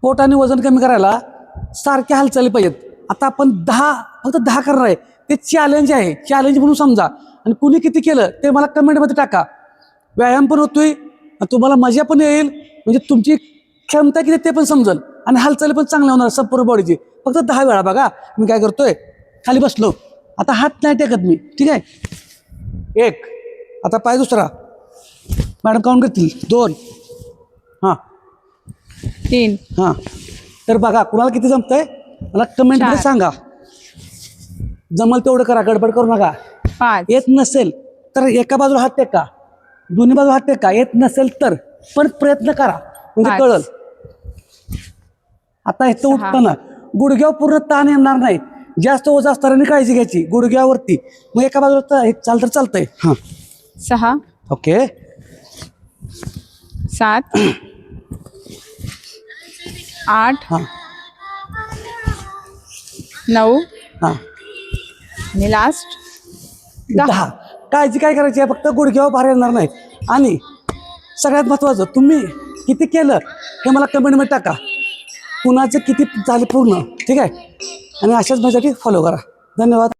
पोट आणि वजन कमी करायला सारख्या हालचाली पाहिजेत. आता आपण फक्त 10 करणार आहे. ते चॅलेंज आहे, चॅलेंज म्हणून समजा. आणि कुणी किती केलं ते मला कमेंटमध्ये टाका. व्यायाम पण होतोय, तुम्हाला मजा पण येईल, म्हणजे तुमची क्षमता किती ते पण समजेल आणि हालचाली पण चांगल्या होणार संपूर्ण बॉडीची. फक्त 10 वेळा बघा. मी काय करतोय, खाली बसलो, आता हात नाही टेकत मी, ठीक आहे. 1, आता पाय दुसरा, मॅडम काउंट करतील. 2, हां 3, हां. तर बघा कुणाला किती जमतंय मला कमेंटमध्ये 4, सांगा. जमल तेवढं करा, गडबड करू नका. 5, येत नसेल तर एका बाजूला हात टेका, दोन्ही बाजूला हात टेका. येत नसेल तर पण प्रयत्न करा, म्हणजे 5, कळल. आता इथं 6, उठताना गुडघ्यावर पूर्ण ताण येणार नाही. जास्त ओझं असताना काळजी घ्यायची गुडघ्यावरती. मग एका बाजूला चालतं चालतंय. हां 6, ओके. 7, 8, हां 9 हां आणि लास्ट 10. काळजी काय करायची आहे, फक्त गुडघ्यावर भार येणार नाही. आणि सगळ्यात महत्त्वाचं, तुम्ही किती केलं हे मला कमेंटमध्ये टाका. कुणाचं किती झाले पूर्ण, ठीक आहे. आणि अशाच माझ्यासाठी फॉलो करा. धन्यवाद.